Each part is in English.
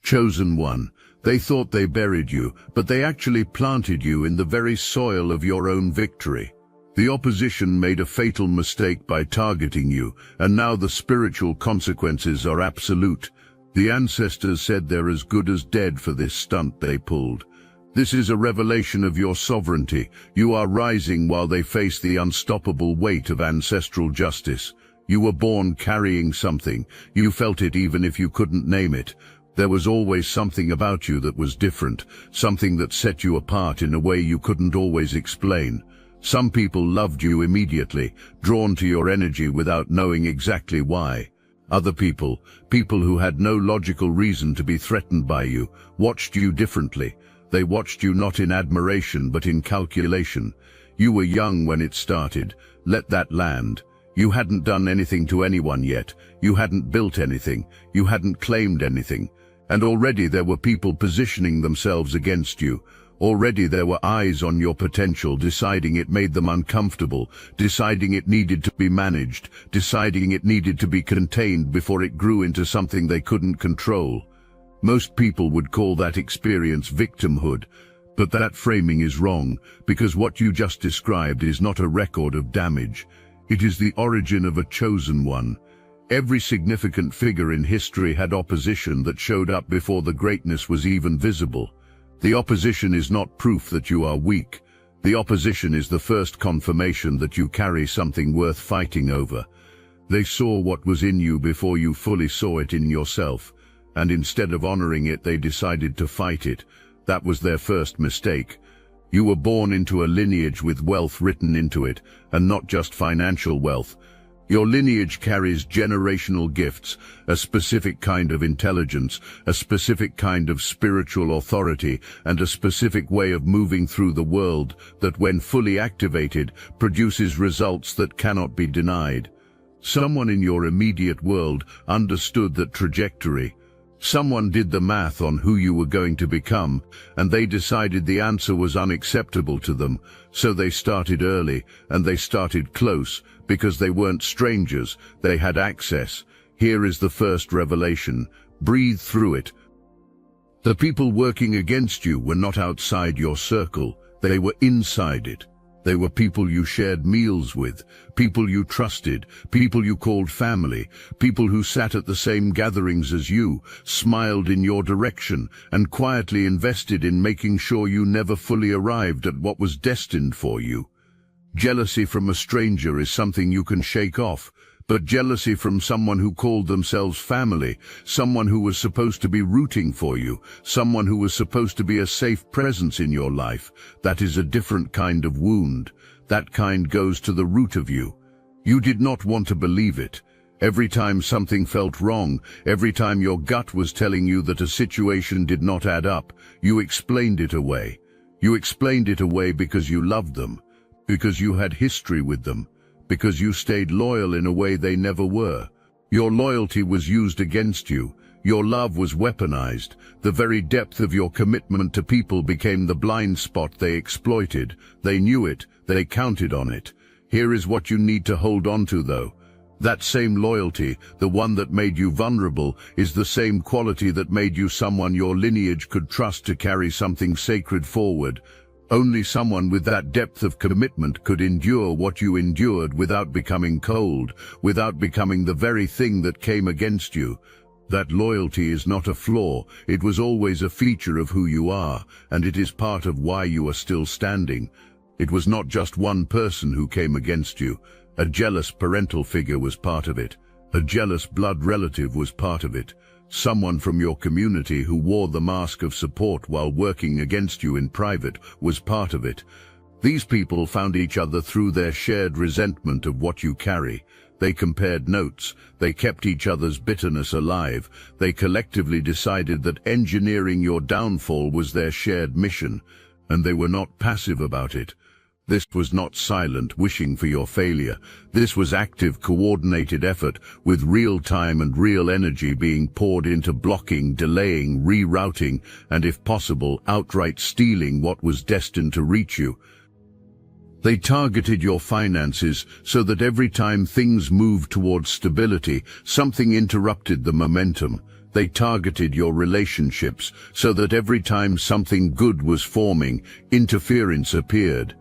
Chosen one. They thought they buried you, but they actually planted you in the very soil of your own victory. The opposition made a fatal mistake by targeting you, and now the spiritual consequences are absolute. The ancestors said they're as good as dead for this stunt they pulled. This is a revelation of your sovereignty. You are rising while they face the unstoppable weight of ancestral justice. You were born carrying something. You felt it even if you couldn't name it. There was always something about you that was different, something that set you apart in a way you couldn't always explain. Some people loved you immediately, drawn to your energy without knowing exactly why. Other people who had no logical reason to be threatened by you, watched you differently. They watched you not in admiration but in calculation. You were young when it started. Let that land. You hadn't done anything to anyone yet. You hadn't built anything. You hadn't claimed anything. And already there were people positioning themselves against you. Already there were eyes on your potential, deciding it made them uncomfortable, deciding it needed to be managed, deciding it needed to be contained before it grew into something they couldn't control. Most people would call that experience victimhood, but that framing is wrong, because what you just described is not a record of damage. It is the origin of a chosen one. Every significant figure in history had opposition that showed up before the greatness was even visible. The opposition is not proof that you are weak. The opposition is the first confirmation that you carry something worth fighting over. They saw what was in you before you fully saw it in yourself, and instead of honoring it, they decided to fight it. That was their first mistake. You were born into a lineage with wealth written into it, and not just financial wealth. Your lineage carries generational gifts, a specific kind of intelligence, a specific kind of spiritual authority, and a specific way of moving through the world that, when fully activated, produces results that cannot be denied. Someone in your immediate world understood that trajectory. Someone did the math on who you were going to become, and they decided the answer was unacceptable to them, so they started early, and they started close, because they weren't strangers, they had access. Here is the first revelation. Breathe through it. The people working against you were not outside your circle, they were inside it. They were people you shared meals with, people you trusted, people you called family, people who sat at the same gatherings as you, smiled in your direction, and quietly invested in making sure you never fully arrived at what was destined for you. Jealousy from a stranger is something you can shake off, but jealousy from someone who called themselves family, someone who was supposed to be rooting for you, someone who was supposed to be a safe presence in your life, that is a different kind of wound. That kind goes to the root of you. You did not want to believe it. Every time something felt wrong, every time your gut was telling you that a situation did not add up, you explained it away. You explained it away because you loved them, because you had history with them, because you stayed loyal in a way they never were. Your loyalty was used against you. Your love was weaponized. The very depth of your commitment to people became the blind spot they exploited. They knew it. They counted on it. Here is what you need to hold on to, though. That same loyalty, the one that made you vulnerable, is the same quality that made you someone your lineage could trust to carry something sacred forward. Only someone with that depth of commitment could endure what you endured without becoming cold, without becoming the very thing that came against you. That loyalty is not a flaw, it was always a feature of who you are, and it is part of why you are still standing. It was not just one person who came against you. A jealous parental figure was part of it. A jealous blood relative was part of it. Someone from your community who wore the mask of support while working against you in private was part of it. These people found each other through their shared resentment of what you carry. They compared notes. They kept each other's bitterness alive. They collectively decided that engineering your downfall was their shared mission, and they were not passive about it. This was not silent wishing for your failure. This was active, coordinated effort, with real time and real energy being poured into blocking, delaying, rerouting, and if possible, outright stealing what was destined to reach you. They targeted your finances so that every time things moved towards stability, something interrupted the momentum. They targeted your relationships so that every time something good was forming, interference appeared.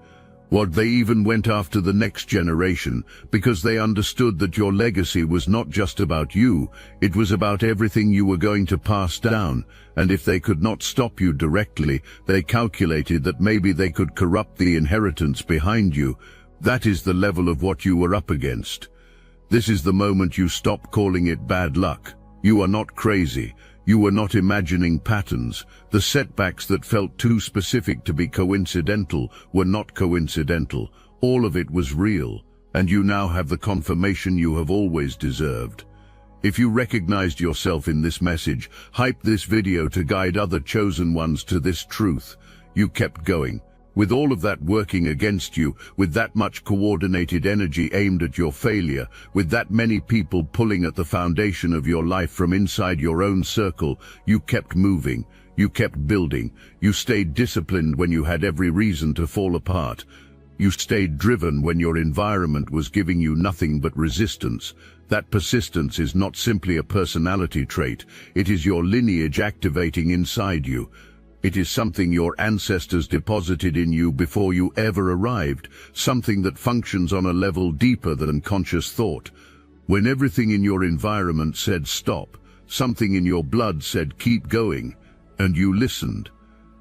They even went after the next generation because they understood that your legacy was not just about you, it was about everything you were going to pass down. And if they could not stop you directly, they calculated that maybe they could corrupt the inheritance behind you. That is the level of what you were up against. This is the moment you stop calling it bad luck. You are not crazy. You were not imagining patterns. The setbacks that felt too specific to be coincidental were not coincidental. All of it was real, and you now have the confirmation you have always deserved. If you recognized yourself in this message, hype this video to guide other chosen ones to this truth. You kept going. With all of that working against you, with that much coordinated energy aimed at your failure, with that many people pulling at the foundation of your life from inside your own circle, you kept moving, you kept building, you stayed disciplined when you had every reason to fall apart. You stayed driven when your environment was giving you nothing but resistance. That persistence is not simply a personality trait, it is your lineage activating inside you. It is something your ancestors deposited in you before you ever arrived, something that functions on a level deeper than conscious thought. When everything in your environment said stop, something in your blood said keep going, and you listened.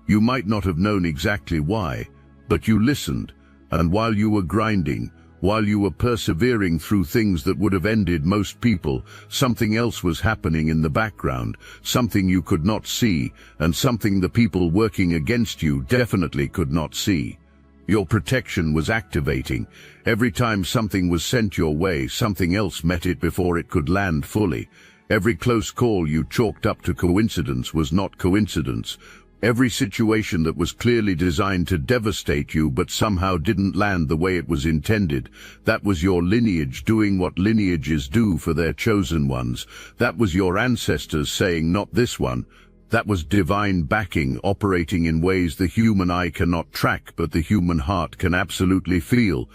You might not have known exactly why, but you listened, and while you were grinding, while you were persevering through things that would have ended most people, something else was happening in the background, something you could not see, and something the people working against you definitely could not see. Your protection was activating. Every time something was sent your way, something else met it before it could land fully. Every close call you chalked up to coincidence was not coincidence. Every situation that was clearly designed to devastate you but somehow didn't land the way it was intended, that was your lineage doing what lineages do for their chosen ones. That was your ancestors saying, not this one. That was divine backing operating in ways the human eye cannot track but the human heart can absolutely feel.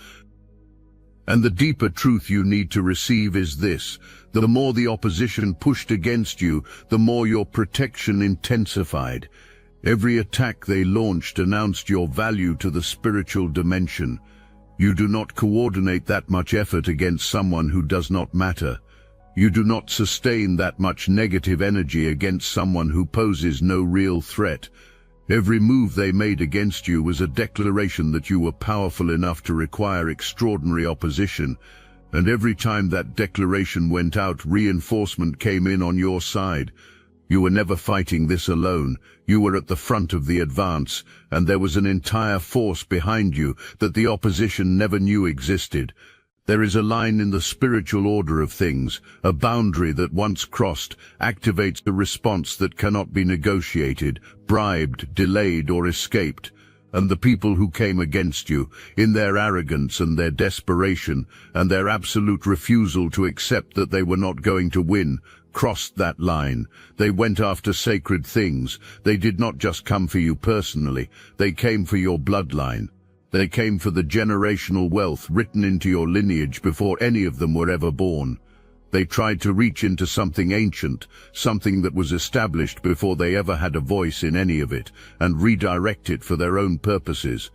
And the deeper truth you need to receive is this: the more the opposition pushed against you, the more your protection intensified. Every attack they launched announced your value to the spiritual dimension. You do not coordinate that much effort against someone who does not matter. You do not sustain that much negative energy against someone who poses no real threat. Every move they made against you was a declaration that you were powerful enough to require extraordinary opposition. And every time that declaration went out, reinforcement came in on your side. You were never fighting this alone. You were at the front of the advance, and there was an entire force behind you that the opposition never knew existed. There is a line in the spiritual order of things, a boundary that once crossed activates a response that cannot be negotiated, bribed, delayed, or escaped. And the people who came against you, in their arrogance and their desperation, and their absolute refusal to accept that they were not going to win, crossed that line. They went after sacred things. They did not just come for you personally, they came for your bloodline. They came for the generational wealth written into your lineage before any of them were ever born. They tried to reach into something ancient, something that was established before they ever had a voice in any of it, and redirect it for their own purposes.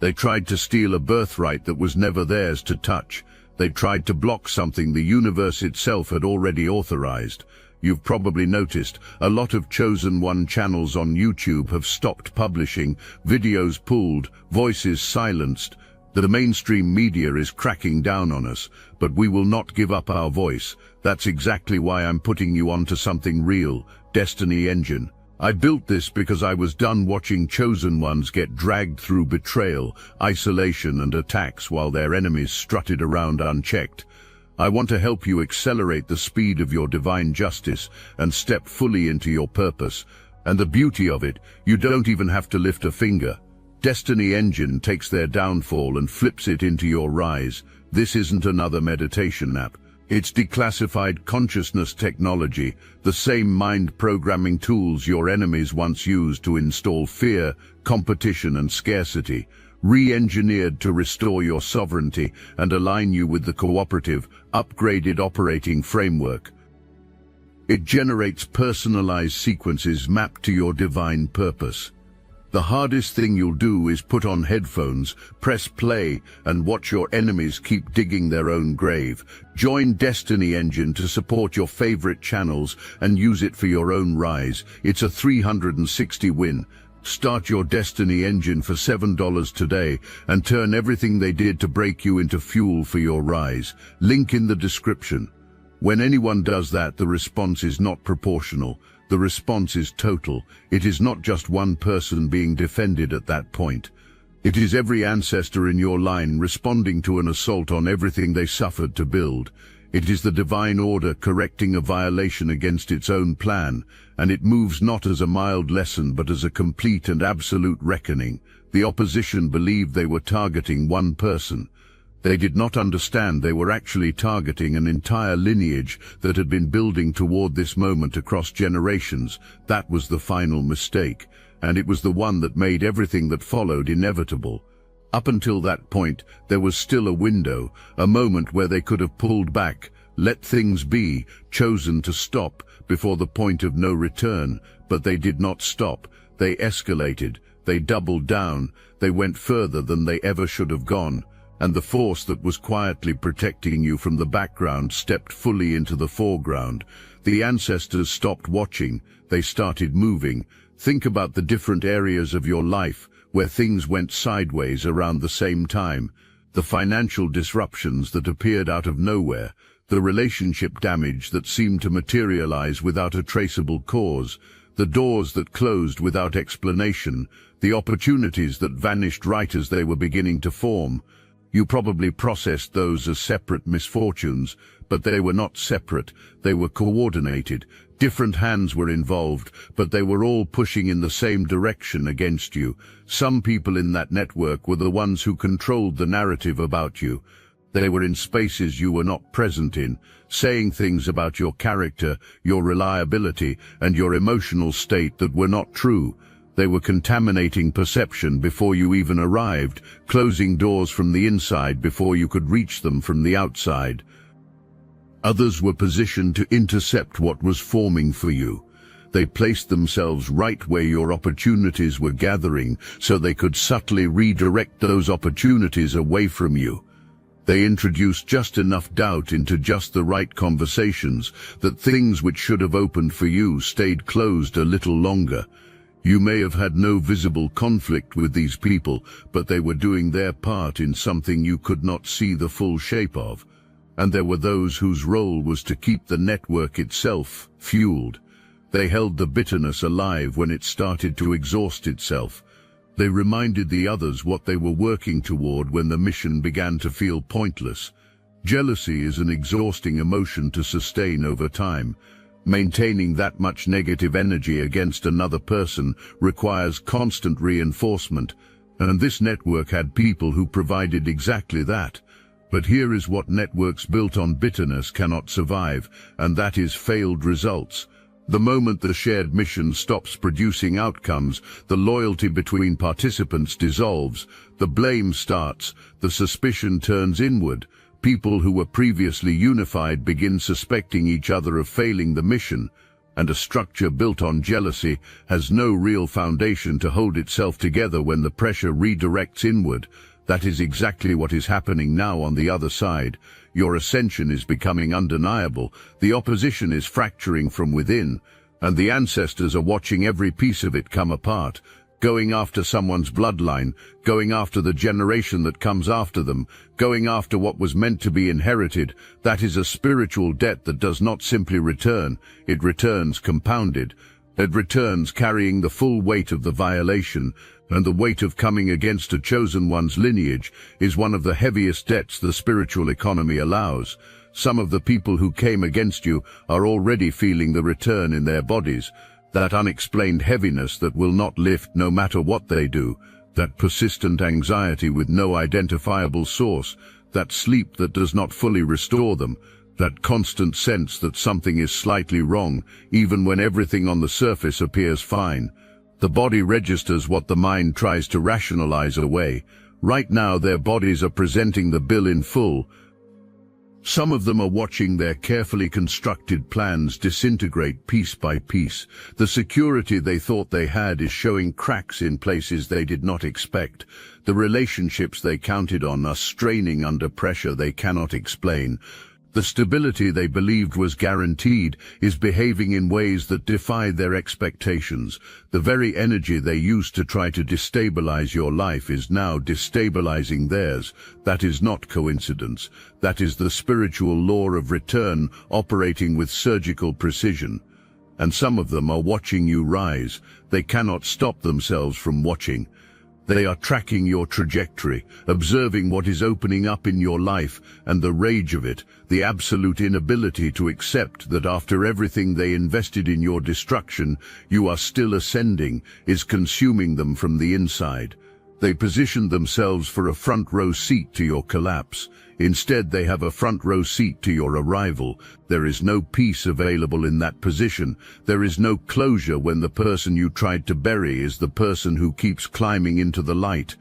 They tried to steal a birthright that was never theirs to touch. They tried to block something the universe itself had already authorized. You've probably noticed a lot of Chosen One channels on YouTube have stopped publishing, videos pulled, voices silenced. The mainstream media is cracking down on us, but we will not give up our voice. That's exactly why I'm putting you onto something real, Destiny Engine. I built this because I was done watching chosen ones get dragged through betrayal, isolation, and attacks while their enemies strutted around unchecked. I want to help you accelerate the speed of your divine justice and step fully into your purpose. And the beauty of it, you don't even have to lift a finger. Destiny Engine takes their downfall and flips it into your rise. This isn't another meditation app. It's declassified consciousness technology, the same mind-programming tools your enemies once used to install fear, competition, and scarcity. re-engineered to restore your sovereignty and align you with the cooperative, upgraded operating framework. It generates personalized sequences mapped to your divine purpose. The hardest thing you'll do is put on headphones, press play, and watch your enemies keep digging their own grave. Join Destiny Engine to support your favorite channels and use it for your own rise. It's a 360 win. Start your Destiny Engine for $7 today and turn everything they did to break you into fuel for your rise. Link in the description. When anyone does that, the response is not proportional. The response is total. It is not just one person being defended at that point. It is every ancestor in your line responding to an assault on everything they suffered to build. It is the divine order correcting a violation against its own plan, and it moves not as a mild lesson but as a complete and absolute reckoning. The opposition believed they were targeting one person. They did not understand they were actually targeting an entire lineage that had been building toward this moment across generations. That was the final mistake, and it was the one that made everything that followed inevitable. Up until that point, there was still a window, a moment where they could have pulled back, let things be, chosen to stop before the point of no return, but they did not stop. They escalated, they doubled down, they went further than they ever should have gone. And the force that was quietly protecting you from the background stepped fully into the foreground. The ancestors stopped watching, they started moving. Think about the different areas of your life where things went sideways around the same time. The financial disruptions that appeared out of nowhere, the relationship damage that seemed to materialize without a traceable cause, the doors that closed without explanation, the opportunities that vanished right as they were beginning to form. You probably processed those as separate misfortunes, but they were not separate, they were coordinated. Different hands were involved, but they were all pushing in the same direction against you. Some people in that network were the ones who controlled the narrative about you. They were in spaces you were not present in, saying things about your character, your reliability, and your emotional state that were not true. They were contaminating perception before you even arrived, closing doors from the inside before you could reach them from the outside. Others were positioned to intercept what was forming for you. They placed themselves right where your opportunities were gathering so they could subtly redirect those opportunities away from you. They introduced just enough doubt into just the right conversations that things which should have opened for you stayed closed a little longer. You may have had no visible conflict with these people, but they were doing their part in something you could not see the full shape of. And there were those whose role was to keep the network itself fueled. They held the bitterness alive when it started to exhaust itself. They reminded the others what they were working toward when the mission began to feel pointless. Jealousy is an exhausting emotion to sustain over time. Maintaining that much negative energy against another person requires constant reinforcement, and this network had people who provided exactly that. But here is what networks built on bitterness cannot survive, and that is failed results. The moment the shared mission stops producing outcomes, the loyalty between participants dissolves, the blame starts, the suspicion turns inward. People who were previously unified begin suspecting each other of failing the mission, and a structure built on jealousy has no real foundation to hold itself together when the pressure redirects inward. That is exactly what is happening now on the other side. Your ascension is becoming undeniable, the opposition is fracturing from within, and the ancestors are watching every piece of it come apart. Going after someone's bloodline, going after the generation that comes after them, going after what was meant to be inherited, that is a spiritual debt that does not simply return, it returns compounded. It returns carrying the full weight of the violation, and the weight of coming against a chosen one's lineage is one of the heaviest debts the spiritual economy allows. Some of the people who came against you are already feeling the return in their bodies. That unexplained heaviness that will not lift no matter what they do, that persistent anxiety with no identifiable source, that sleep that does not fully restore them, that constant sense that something is slightly wrong, even when everything on the surface appears fine. The body registers what the mind tries to rationalize away. Right now their bodies are presenting the bill in full. Some of them are watching their carefully constructed plans disintegrate piece by piece. The security they thought they had is showing cracks in places they did not expect. The relationships they counted on are straining under pressure they cannot explain. The stability they believed was guaranteed is behaving in ways that defy their expectations. The very energy they used to try to destabilize your life is now destabilizing theirs. That is not coincidence. That is the spiritual law of return operating with surgical precision. And some of them are watching you rise. They cannot stop themselves from watching. They are tracking your trajectory, observing what is opening up in your life, and the rage of it, the absolute inability to accept that after everything they invested in your destruction, you are still ascending, is consuming them from the inside. They positioned themselves for a front row seat to your collapse. Instead, they have a front row seat to your arrival. There is no peace available in that position. There is no closure when the person you tried to bury is the person who keeps climbing into the light.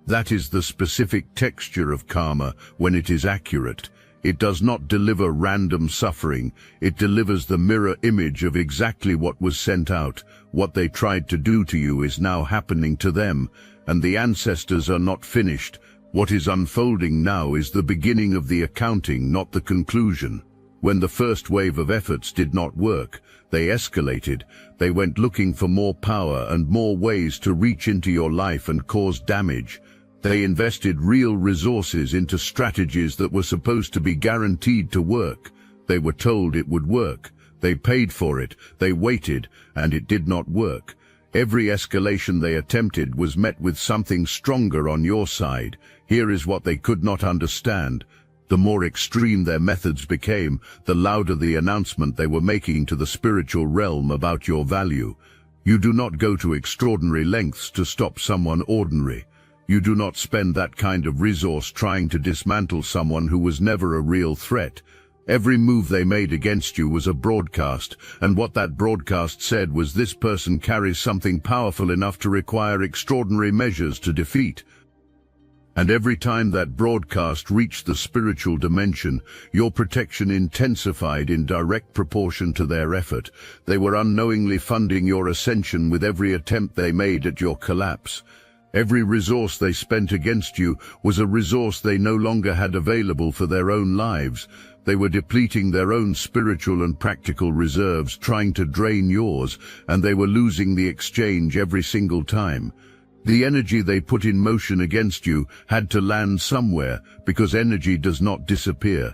That is the specific texture of karma when it is accurate. It does not deliver random suffering. It delivers the mirror image of exactly what was sent out. What they tried to do to you is now happening to them, and the ancestors are not finished. What is unfolding now is the beginning of the accounting, not the conclusion. When the first wave of efforts did not work, they escalated. They went looking for more power and more ways to reach into your life and cause damage. They invested real resources into strategies that were supposed to be guaranteed to work. They were told it would work. They paid for it. They waited, and it did not work. Every escalation they attempted was met with something stronger on your side. Here is what they could not understand. The more extreme their methods became, the louder the announcement they were making to the spiritual realm about your value. You do not go to extraordinary lengths to stop someone ordinary. You do not spend that kind of resource trying to dismantle someone who was never a real threat. Every move they made against you was a broadcast, and what that broadcast said was, this person carries something powerful enough to require extraordinary measures to defeat. And every time that broadcast reached the spiritual dimension, your protection intensified in direct proportion to their effort. They were unknowingly funding your ascension with every attempt they made at your collapse. Every resource they spent against you was a resource they no longer had available for their own lives. They were depleting their own spiritual and practical reserves, trying to drain yours, and they were losing the exchange every single time. The energy they put in motion against you had to land somewhere, because energy does not disappear.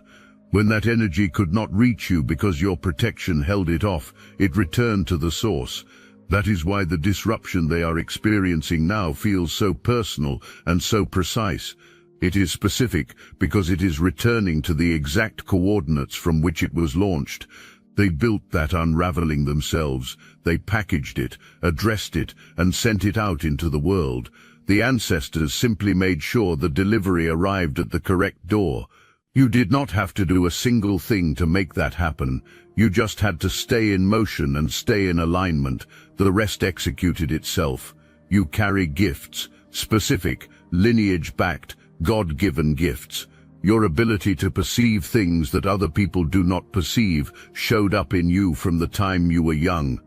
When that energy could not reach you because your protection held it off, it returned to the source. That is why the disruption they are experiencing now feels so personal and so precise. It is specific because it is returning to the exact coordinates from which it was launched. They built that unraveling themselves. They packaged it, addressed it, and sent it out into the world. The ancestors simply made sure the delivery arrived at the correct door. You did not have to do a single thing to make that happen. You just had to stay in motion and stay in alignment. The rest executed itself. You carry gifts, specific, lineage-backed, God-given gifts. Your ability to perceive things that other people do not perceive showed up in you from the time you were young.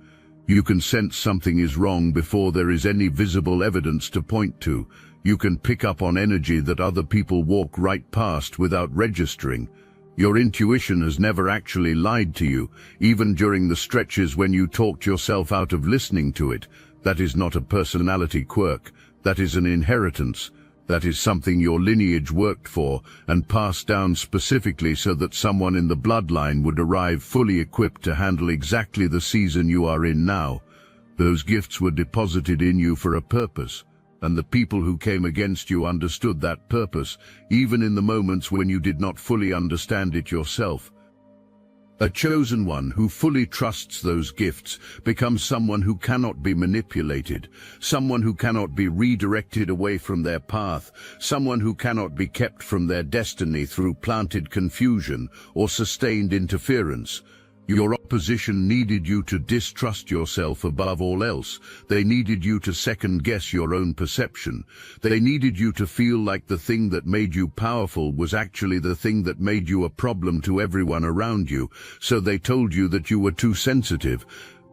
You can sense something is wrong before there is any visible evidence to point to. You can pick up on energy that other people walk right past without registering. Your intuition has never actually lied to you, even during the stretches when you talked yourself out of listening to it. That is not a personality quirk. That is an inheritance. That is something your lineage worked for and passed down specifically so that someone in the bloodline would arrive fully equipped to handle exactly the season you are in now. Those gifts were deposited in you for a purpose, and the people who came against you understood that purpose, even in the moments when you did not fully understand it yourself. A chosen one who fully trusts those gifts becomes someone who cannot be manipulated, someone who cannot be redirected away from their path, someone who cannot be kept from their destiny through planted confusion or sustained interference. Your opposition needed you to distrust yourself above all else. They needed you to second-guess your own perception. They needed you to feel like the thing that made you powerful was actually the thing that made you a problem to everyone around you. So they told you that you were too sensitive.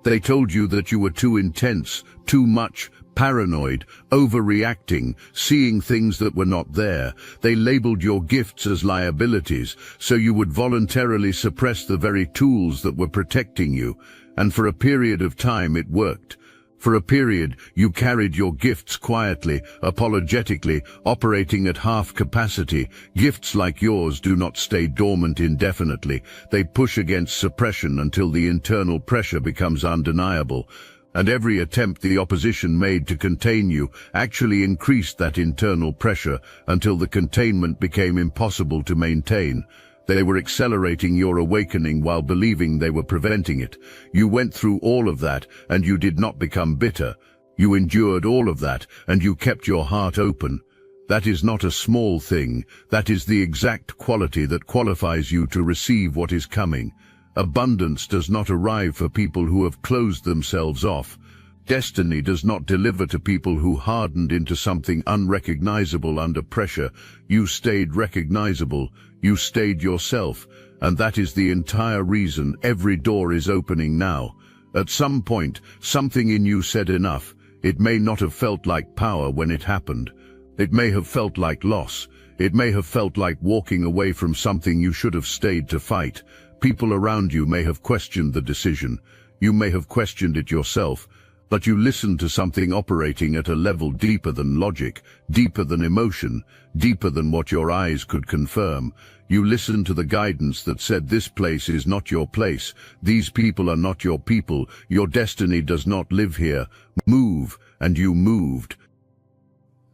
They told you that you were too intense, too much, paranoid, overreacting, seeing things that were not there. They labeled your gifts as liabilities, so you would voluntarily suppress the very tools that were protecting you. And for a period of time it worked. For a period, you carried your gifts quietly, apologetically, operating at half capacity. Gifts like yours do not stay dormant indefinitely. They push against suppression until the internal pressure becomes undeniable. And every attempt the opposition made to contain you actually increased that internal pressure until the containment became impossible to maintain. They were accelerating your awakening while believing they were preventing it. You went through all of that, and you did not become bitter. You endured all of that, and you kept your heart open. That is not a small thing. That is the exact quality that qualifies you to receive what is coming. Abundance does not arrive for people who have closed themselves off. Destiny does not deliver to people who hardened into something unrecognizable under pressure. You stayed recognizable. You stayed yourself. And that is the entire reason every door is opening now. At some point, something in you said enough. It may not have felt like power when it happened. It may have felt like loss. It may have felt like walking away from something you should have stayed to fight. People around you may have questioned the decision. You may have questioned it yourself. But you listened to something operating at a level deeper than logic, deeper than emotion, deeper than what your eyes could confirm. You listened to the guidance that said this place is not your place. These people are not your people. Your destiny does not live here. Move, and you moved.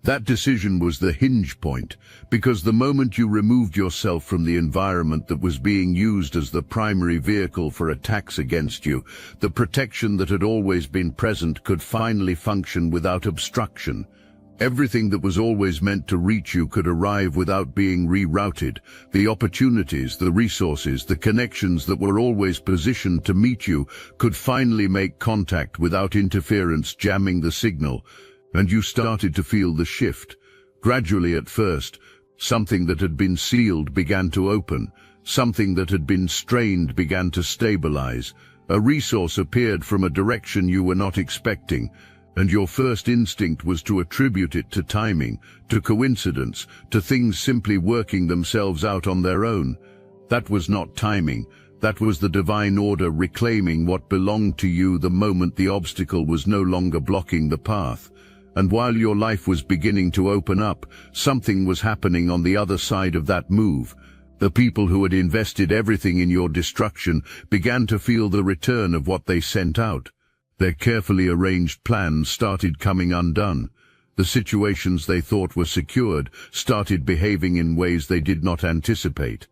That decision was the hinge point, because the moment you removed yourself from the environment that was being used as the primary vehicle for attacks against you, the protection that had always been present could finally function without obstruction. Everything that was always meant to reach you could arrive without being rerouted. The opportunities, the resources, the connections that were always positioned to meet you could finally make contact without interference jamming the signal. And you started to feel the shift. Gradually at first, something that had been sealed began to open. Something that had been strained began to stabilize. A resource appeared from a direction you were not expecting. And your first instinct was to attribute it to timing, to coincidence, to things simply working themselves out on their own. That was not timing. That was the divine order reclaiming what belonged to you the moment the obstacle was no longer blocking the path. And while your life was beginning to open up, something was happening on the other side of that move. The people who had invested everything in your destruction began to feel the return of what they sent out. Their carefully arranged plans started coming undone. The situations they thought were secured started behaving in ways they did not anticipate.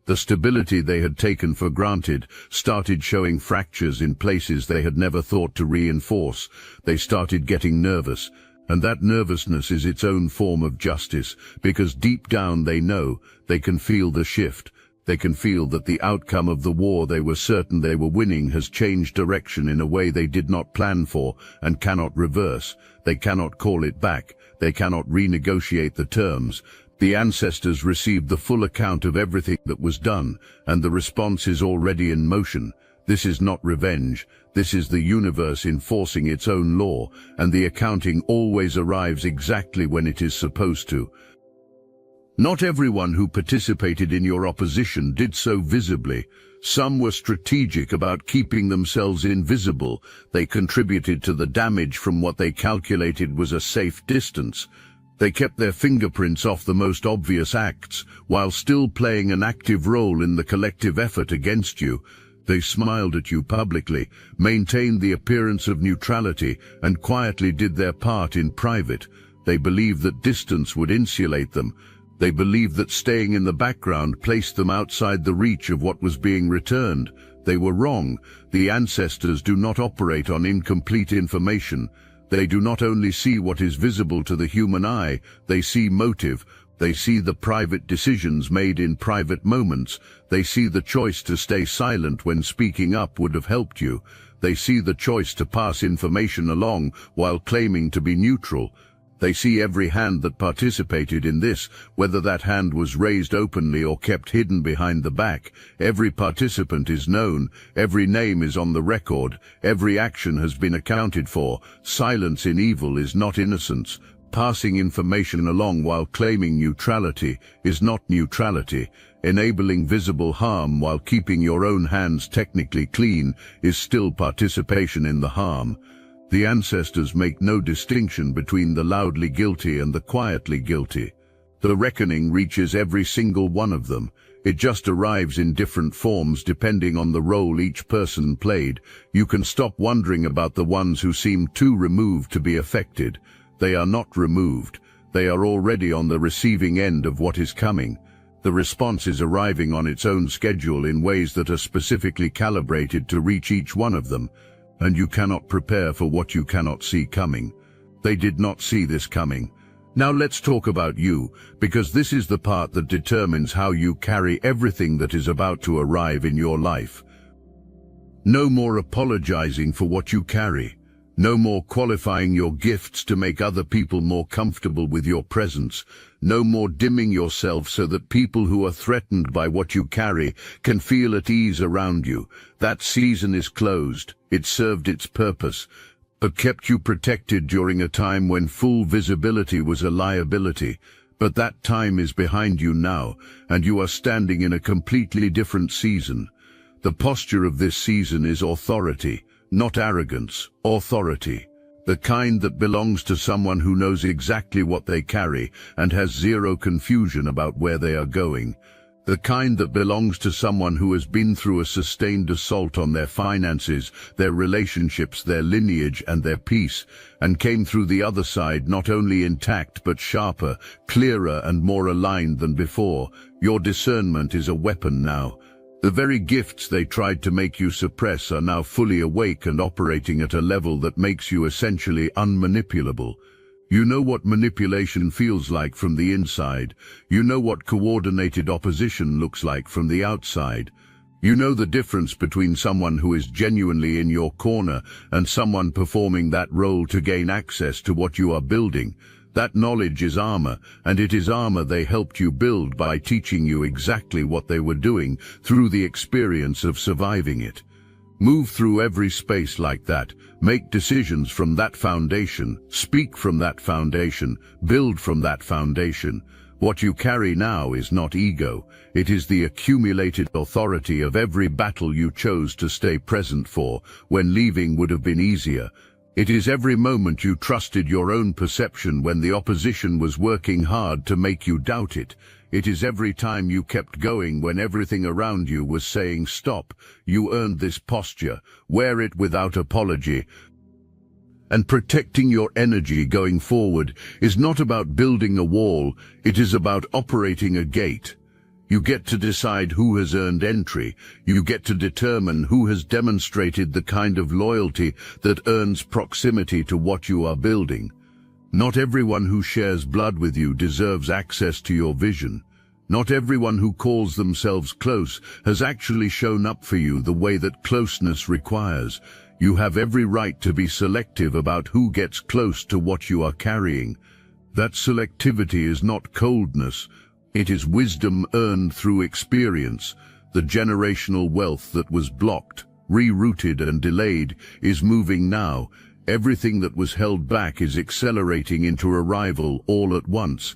The stability they had taken for granted started showing fractures in places they had never thought to reinforce. They started getting nervous. And that nervousness is its own form of justice, because deep down they know, they can feel the shift. They can feel that the outcome of the war they were certain they were winning has changed direction in a way they did not plan for and cannot reverse. They cannot call it back. They cannot renegotiate the terms. The ancestors received the full account of everything that was done, and the response is already in motion. This is not revenge. This is the universe enforcing its own law, and the accounting always arrives exactly when it is supposed to. Not everyone who participated in your opposition did so visibly. Some were strategic about keeping themselves invisible. They contributed to the damage from what they calculated was a safe distance. They kept their fingerprints off the most obvious acts, while still playing an active role in the collective effort against you. They smiled at you publicly, maintained the appearance of neutrality, and quietly did their part in private. They believed that distance would insulate them. They believed that staying in the background placed them outside the reach of what was being returned. They were wrong. The ancestors do not operate on incomplete information. They do not only see what is visible to the human eye, they see motive. They see the private decisions made in private moments. They see the choice to stay silent when speaking up would have helped you. They see the choice to pass information along while claiming to be neutral. They see every hand that participated in this, whether that hand was raised openly or kept hidden behind the back. Every participant is known, every name is on the record, every action has been accounted for. Silence in evil is not innocence. Passing information along while claiming neutrality is not neutrality. Enabling visible harm while keeping your own hands technically clean is still participation in the harm. The ancestors make no distinction between the loudly guilty and the quietly guilty. The reckoning reaches every single one of them. It just arrives in different forms depending on the role each person played. You can stop wondering about the ones who seem too removed to be affected. They are not removed. They are already on the receiving end of what is coming. The response is arriving on its own schedule in ways that are specifically calibrated to reach each one of them. And you cannot prepare for what you cannot see coming. They did not see this coming. Now let's talk about you, because this is the part that determines how you carry everything that is about to arrive in your life. No more apologizing for what you carry. No more qualifying your gifts to make other people more comfortable with your presence. No more dimming yourself so that people who are threatened by what you carry can feel at ease around you. That season is closed. It served its purpose, but kept you protected during a time when full visibility was a liability. But that time is behind you now, and you are standing in a completely different season. The posture of this season is authority. Not arrogance, authority. The kind that belongs to someone who knows exactly what they carry and has zero confusion about where they are going. The kind that belongs to someone who has been through a sustained assault on their finances, their relationships, their lineage, and their peace, and came through the other side not only intact but sharper, clearer, and more aligned than before. Your discernment is a weapon now. The very gifts they tried to make you suppress are now fully awake and operating at a level that makes you essentially unmanipulable. You know what manipulation feels like from the inside. You know what coordinated opposition looks like from the outside. You know the difference between someone who is genuinely in your corner and someone performing that role to gain access to what you are building. That knowledge is armor, and it is armor they helped you build by teaching you exactly what they were doing through the experience of surviving it. Move through every space like that. Make decisions from that foundation. Speak from that foundation. Build from that foundation. What you carry now is not ego. It is the accumulated authority of every battle you chose to stay present for, when leaving would have been easier. It is every moment you trusted your own perception when the opposition was working hard to make you doubt it. It is every time you kept going when everything around you was saying stop. You earned this posture. Wear it without apology. And protecting your energy going forward is not about building a wall, it is about operating a gate. You get to decide who has earned entry. You get to determine who has demonstrated the kind of loyalty that earns proximity to what you are building. Not everyone who shares blood with you deserves access to your vision. Not everyone who calls themselves close has actually shown up for you the way that closeness requires. You have every right to be selective about who gets close to what you are carrying. That selectivity is not coldness. It is wisdom earned through experience. The generational wealth that was blocked, rerouted, and delayed is moving now. Everything that was held back is accelerating into arrival all at once.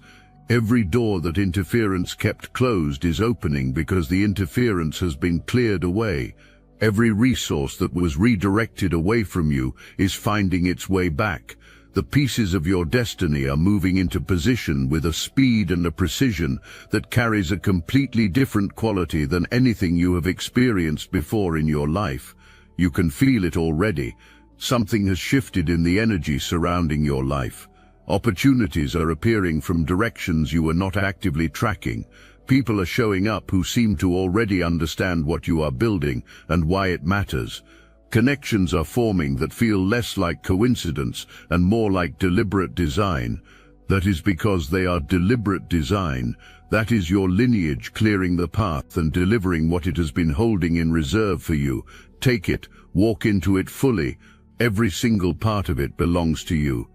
Every door that interference kept closed is opening because the interference has been cleared away. Every resource that was redirected away from you is finding its way back. The pieces of your destiny are moving into position with a speed and a precision that carries a completely different quality than anything you have experienced before in your life. You can feel it already. Something has shifted in the energy surrounding your life. Opportunities are appearing from directions you were not actively tracking. People are showing up who seem to already understand what you are building and why it matters. Connections are forming that feel less like coincidence and more like deliberate design. That is because they are deliberate design. That is your lineage clearing the path and delivering what it has been holding in reserve for you. Take it, walk into it fully. Every single part of it belongs to you.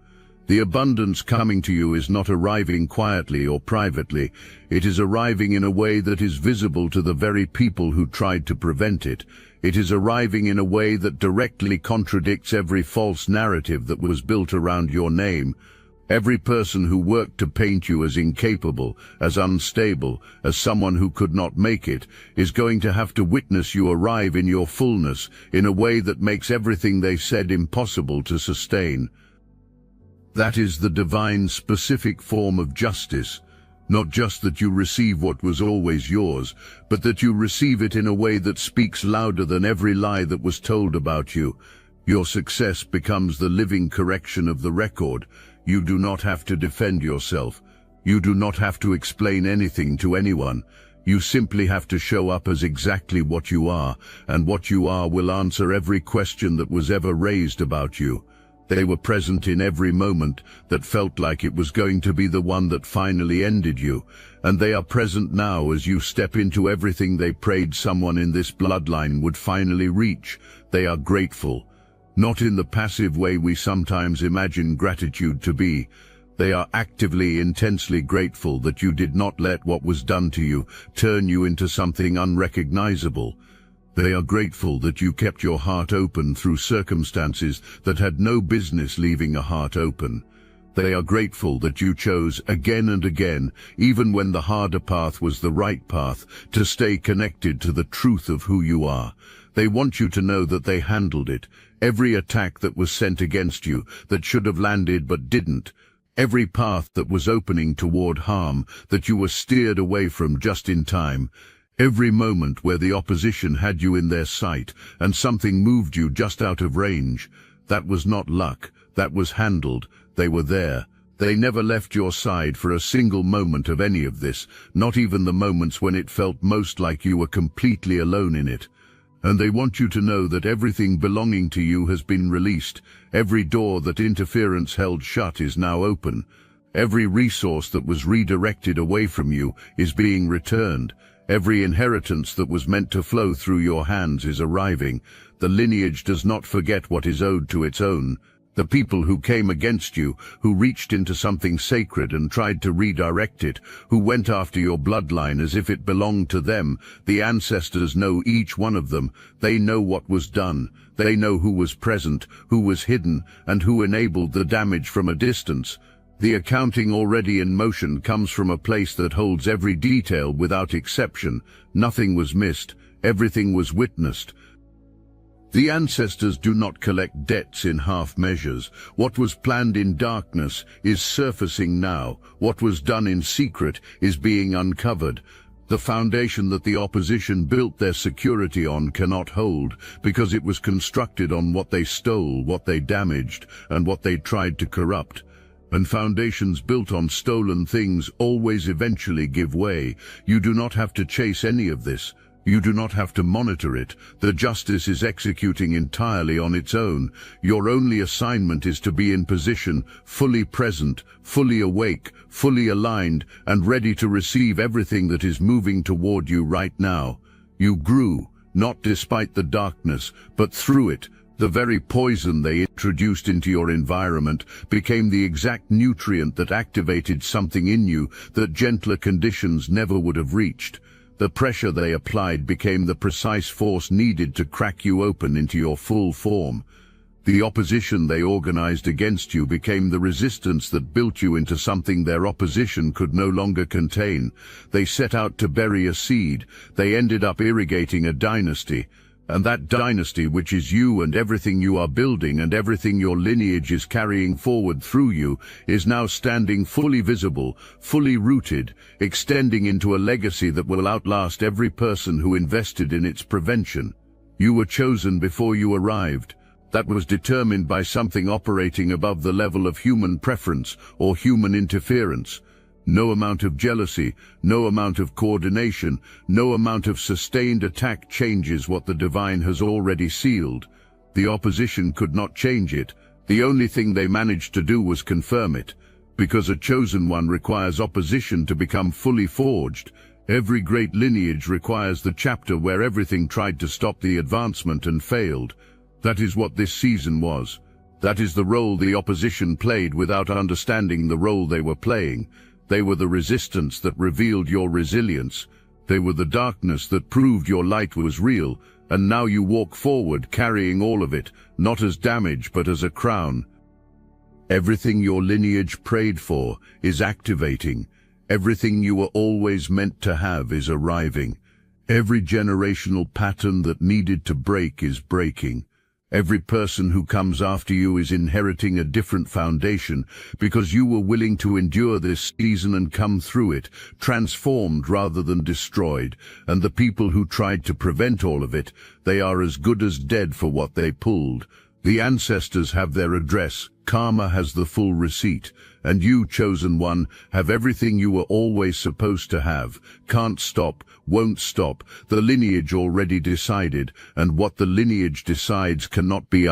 The abundance coming to you is not arriving quietly or privately. It is arriving in a way that is visible to the very people who tried to prevent it. It is arriving in a way that directly contradicts every false narrative that was built around your name. Every person who worked to paint you as incapable, as unstable, as someone who could not make it, is going to have to witness you arrive in your fullness in a way that makes everything they said impossible to sustain. That is the divine specific form of justice. Not just that you receive what was always yours, but that you receive it in a way that speaks louder than every lie that was told about you. Your success becomes the living correction of the record. You do not have to defend yourself. You do not have to explain anything to anyone. You simply have to show up as exactly what you are, and what you are will answer every question that was ever raised about you. They were present in every moment that felt like it was going to be the one that finally ended you, and they are present now as you step into everything they prayed someone in this bloodline would finally reach. They are grateful, not in the passive way we sometimes imagine gratitude to be. They are actively, intensely grateful that you did not let what was done to you turn you into something unrecognizable. They are grateful that you kept your heart open through circumstances that had no business leaving a heart open. They are grateful that you chose again and again, even when the harder path was the right path, to stay connected to the truth of who you are. They want you to know that they handled it. Every attack that was sent against you, that should have landed but didn't. Every path that was opening toward harm, that you were steered away from just in time. Every moment where the opposition had you in their sight and something moved you just out of range. That was not luck, that was handled. They were there. They never left your side for a single moment of any of this, not even the moments when it felt most like you were completely alone in it. And they want you to know that everything belonging to you has been released. Every door that interference held shut is now open. Every resource that was redirected away from you is being returned. Every inheritance that was meant to flow through your hands is arriving. The lineage does not forget what is owed to its own. The people who came against you, who reached into something sacred and tried to redirect it, who went after your bloodline as if it belonged to them, the ancestors know each one of them. They know what was done. They know who was present, who was hidden, and who enabled the damage from a distance. The accounting already in motion comes from a place that holds every detail without exception. Nothing was missed. Everything was witnessed. The ancestors do not collect debts in half measures. What was planned in darkness is surfacing now. What was done in secret is being uncovered. The foundation that the opposition built their security on cannot hold, because it was constructed on what they stole, what they damaged, and what they tried to corrupt. And foundations built on stolen things always eventually give way. You do not have to chase any of this. You do not have to monitor it. The justice is executing entirely on its own. Your only assignment is to be in position, fully present, fully awake, fully aligned, and ready to receive everything that is moving toward you right now. You grew, not despite the darkness, but through it. The very poison they introduced into your environment became the exact nutrient that activated something in you that gentler conditions never would have reached. The pressure they applied became the precise force needed to crack you open into your full form. The opposition they organized against you became the resistance that built you into something their opposition could no longer contain. They set out to bury a seed. They ended up irrigating a dynasty. And that dynasty, which is you and everything you are building and everything your lineage is carrying forward through you, is now standing fully visible, fully rooted, extending into a legacy that will outlast every person who invested in its prevention. You were chosen before you arrived. That was determined by something operating above the level of human preference or human interference. No amount of jealousy, no amount of coordination, no amount of sustained attack changes what the divine has already sealed. The opposition could not change it. The only thing they managed to do was confirm it. because a chosen one requires opposition to become fully forged. Every great lineage requires the chapter where everything tried to stop the advancement and failed. That is what this season was. That is the role the opposition played without understanding the role they were playing. They were the resistance that revealed your resilience. They were the darkness that proved your light was real, and now you walk forward carrying all of it, not as damage but as a crown. Everything your lineage prayed for is activating. Everything you were always meant to have is arriving. Every generational pattern that needed to break is breaking. Every person who comes after you is inheriting a different foundation because you were willing to endure this season and come through it, transformed rather than destroyed. And the people who tried to prevent all of it, they are as good as dead for what they pulled. The ancestors have their address, karma has the full receipt, and you, chosen one, have everything you were always supposed to have. Can't stop, won't stop. The lineage already decided, and what the lineage decides cannot be